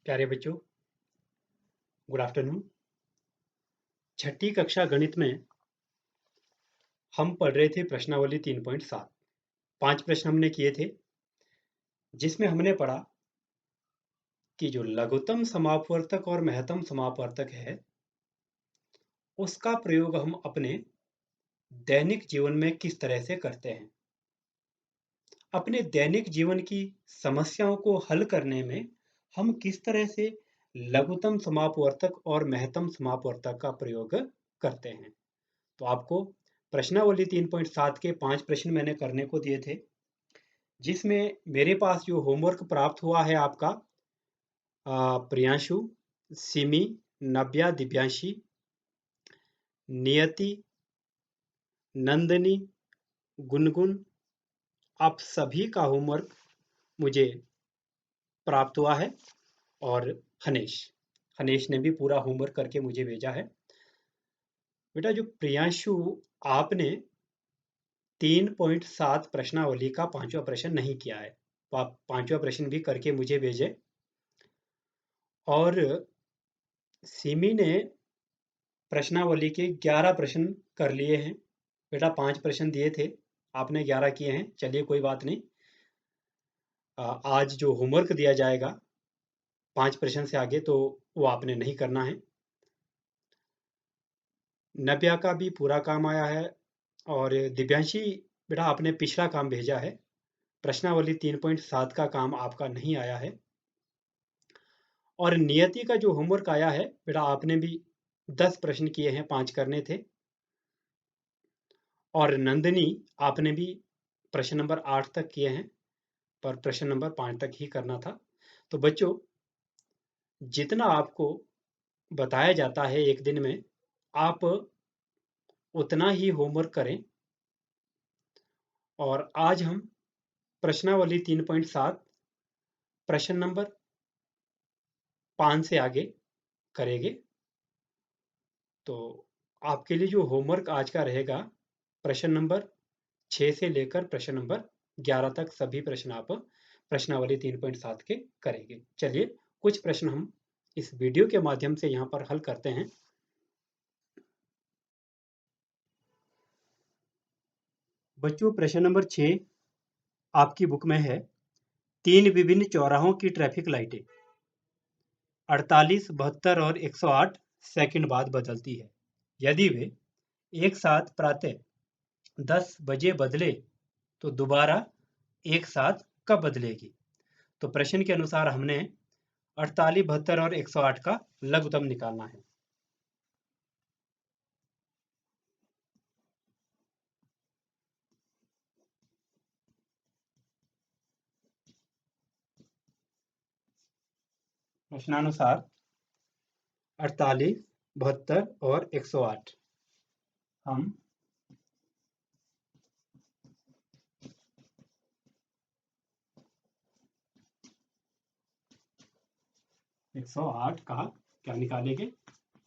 प्यारे बच्चों, good afternoon. छठी कक्षा गणित में हम पढ़ रहे थे प्रश्नावली 3.7। 5 प्रश्न हमने किए थे, जिसमें हमने पढ़ा कि जो लघुत्तम समापवर्तक और महत्तम समापवर्तक है, उसका प्रयोग हम अपने दैनिक जीवन में किस तरह से करते हैं। अपने दैनिक जीवन की समस्याओं को हल करने में हम किस तरह से लघुत्तम समापवर्तक और महत्तम समापवर्तक का प्रयोग करते हैं। तो आपको प्रश्नावली 3.7 के 5 प्रश्न मैंने करने को दिए थे, जिसमें मेरे पास जो होमवर्क प्राप्त हुआ है आपका प्रियांशु, सिमी, नव्या, दिव्यांशी, नियति, नंदनी, गुनगुन, आप सभी का होमवर्क मुझे प्राप्त हुआ है। और हनेश ने भी पूरा होमवर्क करके मुझे भेजा है। बेटा जो प्रियांशु, आपने 3.7 प्रश्नावली का 5वां प्रश्न नहीं किया है, तो आप 5वां प्रश्न भी करके मुझे भेजें। और सिमी ने प्रश्नावली के 11 प्रश्न कर लिए हैं। बेटा 5 प्रश्न दिए थे, आपने 11 किए हैं। चलिए कोई बात नहीं, आज जो होमवर्क दिया जाएगा 5 प्रश्न से आगे, तो वो आपने नहीं करना है। नव्या का भी पूरा काम आया है। और दिव्यांशी, बेटा आपने पिछला काम भेजा है, प्रश्नावली 3.7 का काम आपका नहीं आया है। और नियति का जो होमवर्क आया है, बेटा आपने भी 10 प्रश्न किए हैं, 5 करने थे। और नंदनी, आपने भी प्रश्न नंबर 8 तक किए हैं, पर प्रश्न नंबर 5 तक ही करना था। तो बच्चों, जितना आपको बताया जाता है एक दिन में, आप उतना ही होमवर्क करें। और आज हम प्रश्नावली 3.7 प्रश्न नंबर 5 से आगे करेंगे। तो आपके लिए जो होमवर्क आज का रहेगा, प्रश्न नंबर 6 से लेकर प्रश्न नंबर 11 तक सभी प्रश्न आप प्रश्नावली 3.7 के करेंगे। चलिए कुछ प्रश्न हम इस वीडियो के माध्यम से यहाँ पर हल करते हैं। बच्चों प्रश्न नंबर 6 आपकी बुक में है। 3 विभिन्न चौराहों की ट्रैफिक लाइटें 48, 72 और 108 सेकंड बाद बदलती है। यदि वे एक साथ प्रातः 10 बजे बदले तो दोबारा एक साथ कब बदलेगी। तो प्रश्न के अनुसार हमने 48, 72 और 108 का लघुत्तम निकालना है। प्रश्नानुसार 48, 72 और 108 हम 108 का क्या निकालेंगे,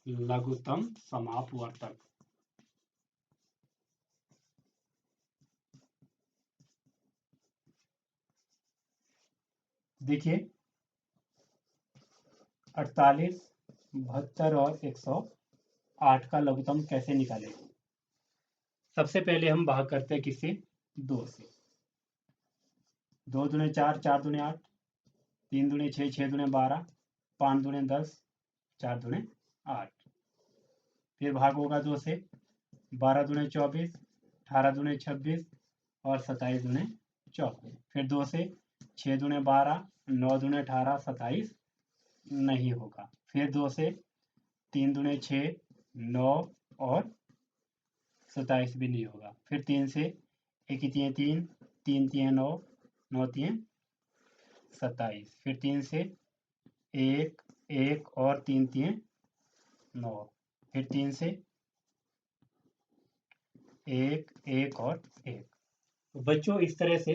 लघुत्तम समापवर्तक। देखिए 48, 72 और 108 का लघुत्तम कैसे निकालेंगे। सबसे पहले हम भाग करते हैं किससे, 2 से। 2 दूने 4, 4 दूने 8, 3 दूने 6, 6 दूने 12, 5 दूने 10, 4 दूने 8। फिर भाग होगा 2 से, 12 दूने 24, 18 दूने 26 और 27 दूने 24। फिर 2 से, 6 दूने 12, 9 दूने 18, 27 नहीं होगा। फिर 2 से, 3 दूने 6, 9 और 27 भी नहीं होगा। फिर 3 से, 1 3 3, 3 3 9, 9 3 27। फिर 3 से 1 1 और 3 3 9। फिर 3 से 1 1 और 1। तो बच्चों इस तरह से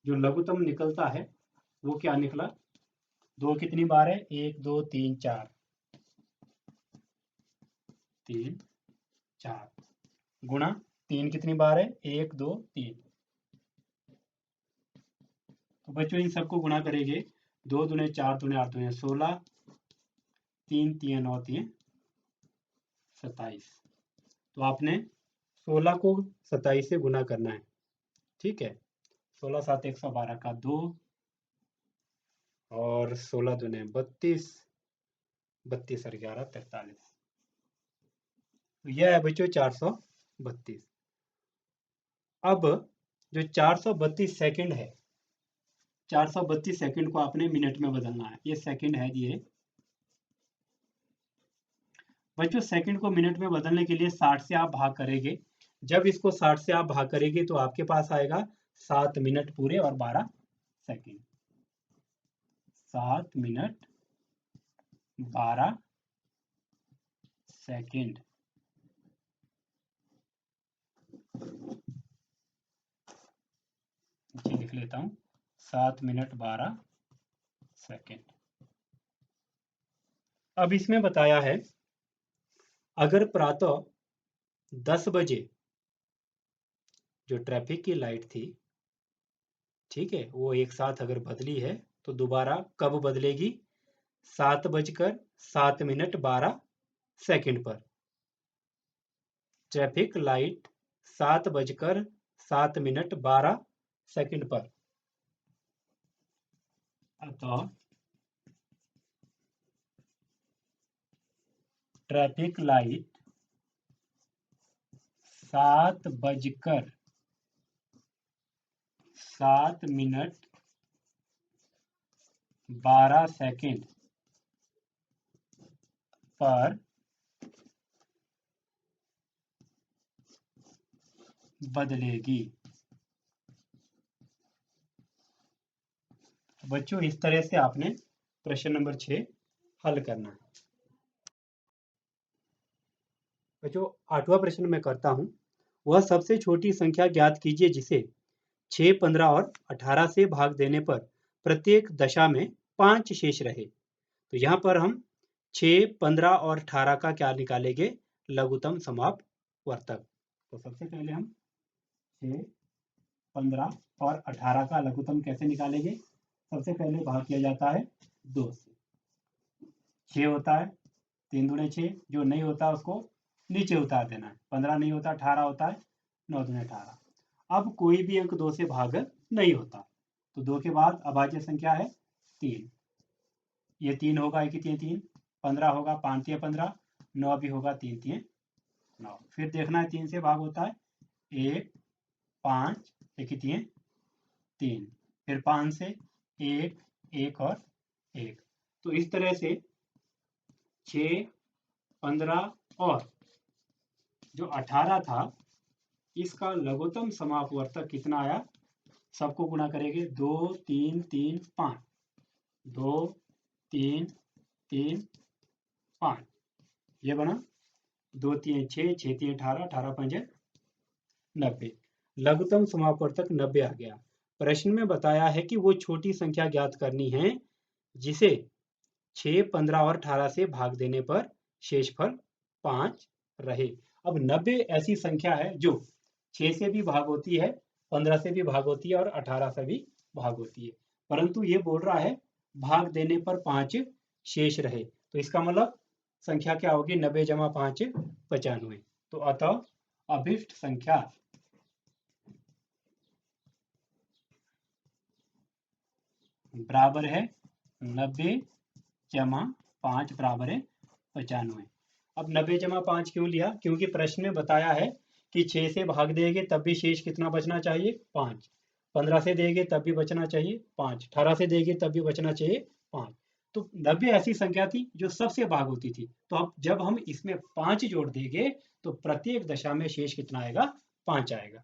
जो लघुत्तम निकलता है वो क्या निकला, 2 कितनी बार है, 1 2 3 4, 3 4 गुणा 3 कितनी बार है, 1 2 3। तो बच्चों इन सबको गुणा करेंगे 2 दूने 4 दूने 8 दूने 16, 3 3 9 3 27। तो आपने 16 को 27 से गुना करना है, ठीक है। 16 7 112 का 2 और 16 दूने 32, 32 और 11 43। तो यह है बच्चों 432। अब जो 432 सेकंड है, 432 सेकंड को आपने मिनट में बदलना है। ये सेकंड है ये बच्चों। सेकंड को मिनट में बदलने के लिए 60 से आप भाग करेंगे। जब इसको 60 से आप भाग करेंगे तो आपके पास आएगा 7 मिनट पूरे और 12 सेकंड। 7 minute 12 second. जी लिख लेता हूं, 7 मिनट 12 सेकंड। अब इसमें बताया है, अगर प्रातः 10 बजे जो ट्रैफिक की लाइट थी, ठीक है, वो एक साथ अगर बदली है तो दोबारा कब बदलेगी? 7:07 पर। ट्रैफिक लाइट 7:07 पर। अतः ट्रैफिक लाइट 7:07 पर बदलेगी। बच्चों इस तरह से आपने प्रश्न नंबर 6 हल करना है। बच्चों 8वां प्रश्न मैं करता हूं। वह सबसे छोटी संख्या ज्ञात कीजिए जिसे 6, 15 और 18 से भाग देने पर प्रत्येक दशा में 5 शेष रहे। तो यहाँ पर हम 6, 15 और 18 का क्या निकालेंगे? लघुत्तम समापवर्तक। तो सबसे पहले हम 6, 15 और 18 का लघुत्तम कैसे निकालेंगे? सबसे पहले भाग किया जाता है 2 से। 6 होता है, 3 दूने 6, जो नहीं होता उसको नीचे उतार देना है। 15 नहीं होता, 18 होता है, 9 दूने 18। अब कोई भी अंक 2 से भाग नहीं होता, तो 2 के बाद अभाज्य संख्या है 3। ये 3 होगा, 1 3 3, 15 होगा, 5 3 15, 9 भी होगा, 3 3 9। फिर देखना है 3 से भाग होता है 1 5, 1 3 3, फिर 5 से 1 1 और 1। तो इस तरह से 6, 15 और जो 18 था, इसका लघुत्तम समापवर्तक कितना आया? सबको गुणा करेंगे, 2 3 3 5, 2 3 3 5, ये बना 2 3 6, 6 3 18, 18 5 90। लघुत्तम समापवर्तक 90 आ गया। प्रश्न में बताया है कि वो छोटी संख्या ज्ञात करनी है जिसे 6, 15 और 18 से भाग देने पर शेषफल 5 रहे। अब 90 ऐसी संख्या है जो 6 से भी भाग होती है, 15 से भी भाग होती है और 18 से भी भाग होती है, परंतु ये बोल रहा है भाग देने पर 5 शेष रहे। तो इसका मतलब संख्या क्या होगी? 90 जमा 5 95। तो अतः अभिष्ट संख्या बराबर है 90 जमा 5 बराबर है 95। अब 90 जमा 5 क्यों लिया? क्योंकि प्रश्न में बताया है कि 6 से भाग देंगे तब भी शेष कितना बचना चाहिए? 5। 15 से देंगे तब भी बचना चाहिए 5। 18 से देंगे तब भी बचना चाहिए 5। तो 90 ऐसी संख्या थी जो सबसे भाग होती थी। तो अब जब हम इसमें 5 जोड़ देंगे तो प्रत्येक दशा में शेष कितना आएगा? 5 आएगा।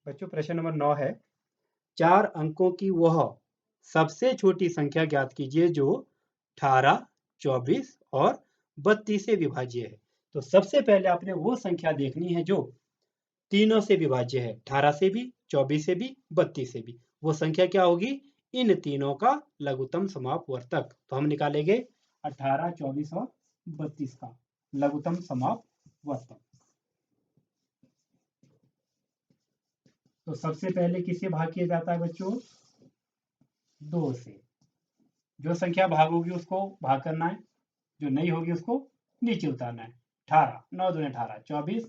बच्चों प्रश्न नंबर 9 है, 4 अंकों की वह सबसे छोटी संख्या ज्ञात कीजिए जो 18, 24 और 32 से विभाज्य है। तो सबसे पहले आपने वो संख्या देखनी है जो तीनों से विभाज्य है, 18 से भी, 24 से भी, 32 से भी। वो संख्या क्या होगी? इन तीनों का लघुत्तम समापवर्तक। तो हम निकालेंगे 18, 24 और 32 का लघुत्तम समापवर्तक। तो सबसे पहले किससे भाग किया जाता है बच्चों? 2 से। जो संख्या भाग होगी उसको भाग करना है, जो नहीं होगी उसको नीचे उतारना है। 18, 9 दूने 18, 24,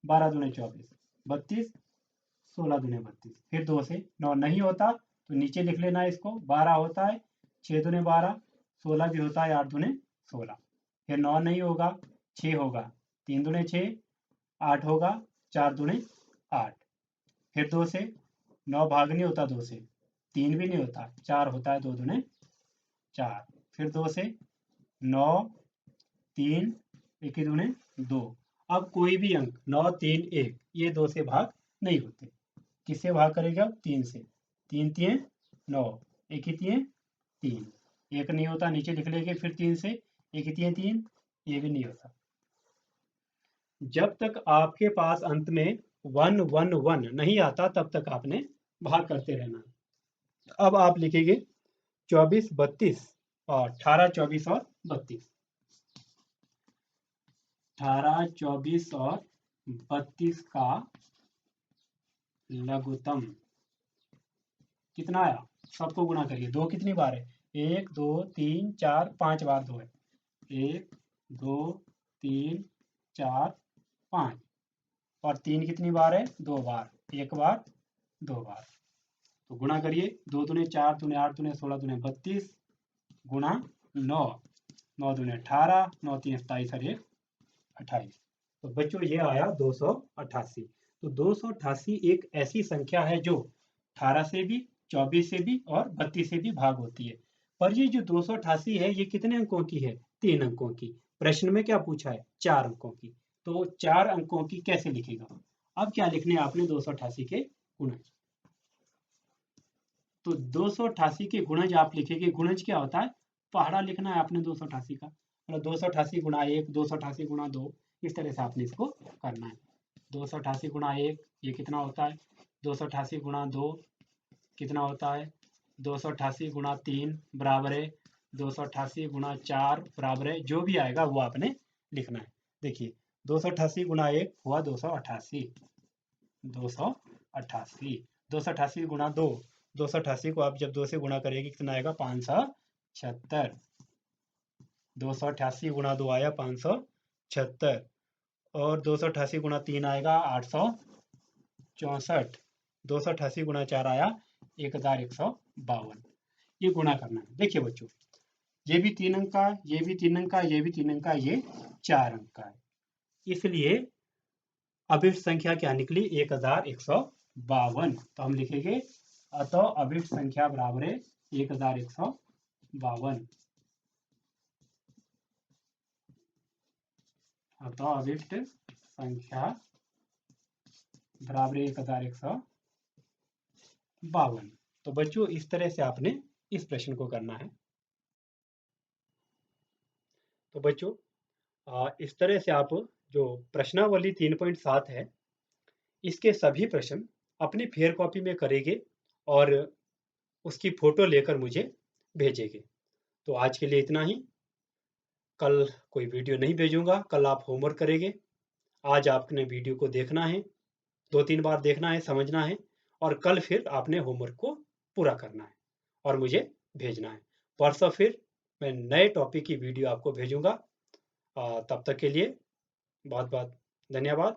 12 दूने 24, 32, 16 दूने 32। फिर 2 से 9 नहीं होता तो नीचे लिख लेना है इसको। 12 होता है, 6 दूने 12, 16 भी होता है, 8 दूने 16। फिर 9 नहीं होगा, 6 होगा, 3 दूने 6, 8 होगा, 4 दूने 8। फिर 2 से 9 भाग नहीं होता, 2 से 3 भी नहीं होता, 4 होता है, 2 दूने 4। फिर 2 से 9, 3, 1 दूने 2। अब कोई भी अंक 9, 3, 1 ये 2 से भाग नहीं होते। किससे भाग करेगा? 3 से। 3 तिये 9, 1 तिये 3, 1 नहीं होता, नीचे लिख लेंगे। फिर 3 से 1 तिये 3, ये भी नहीं होता। जब तक आपके पास अंत में 1 1 1 नहीं आता तब तक आपने भाग करते रहना। अब आप लिखेंगे 24, 32 और 18, 24 और 32। 18, 24 और 32 का लघुत्तम कितना आया? सबको गुणा करिए। 2 कितनी बार है? 1 2 3 4 5 बार 2 है। 1 2 3 4 5 और 3 कितनी बार है? 2 बार। 1 बार 2 बार। तो गुणा करिए। 2 दूने 4 दूने 8 दूने 16 दूने 32 गुणा 9, 9 दूने 18, 9 3 27 और 1 28। तो बच्चों ये आया 288। तो 288 एक ऐसी संख्या है जो 18 से भी, 24 से भी और 32 से भी भाग होती है। पर ये जो 288 है ये कितने अंकों की है? 3 अंकों की। प्रश्न में क्या पूछा है? 4 अंकों की। तो 4 अंकों की कैसे लिखेगा? अब क्या लिखने आपने 288 के गुणज। तो 288 के गुणज आप लिखेंगे। गुणज क्या होता है? पहाड़ा लिखना है आपने 288 का। मतलब 288 गुणा 1, 288 गुणा 2, इस तरह से आपने इसको करना है। 288 गुणा 1 ये कितना होता है? 288 गुणा 2 कितना होता है? 288 गुणा 3 बराबर है 288 गुणा 4 बराबर है, जो भी आएगा वो आपने लिखना है। देखिए 288 गुणा 1 हुआ 288, 288, 288 गुणा 2, 288 को आप जब 2 से गुणा करेंगे कितना आएगा? 576। 288 गुणा 2 आया 576 और 288 गुणा 3 आएगा 864। 288 गुणा 4 आया 1152। ये गुणा करना है। देखिए बच्चों ये भी 3 अंक का, ये भी 3 अंक का, ये भी 3 अंक का, ये 4 अंक का है। इसलिए अभिष्ट संख्या क्या निकली? 1152। तो हम लिखेंगे अतः अभिष्ट संख्या बराबर है 1152। अतः अभिष्ट संख्या बराबर 1152। तो बच्चों इस तरह से आपने इस प्रश्न को करना है। तो बच्चों इस तरह से आप जो प्रश्नावली 3.7 है इसके सभी प्रश्न अपनी फेयर कॉपी में करेंगे और उसकी फोटो लेकर मुझे भेजेंगे। तो आज के लिए इतना ही। कल कोई वीडियो नहीं भेजूंगा, कल आप होमवर्क करेंगे। आज आपने वीडियो को देखना है, 2-3 बार देखना है, समझना है और कल फिर आपने होमवर्क को पूरा करना है और मुझे भेजना है। परसों फिर मैं नए टॉपिक की वीडियो आपको भेजूंगा। तब तक के लिए बहुत बहुत धन्यवाद।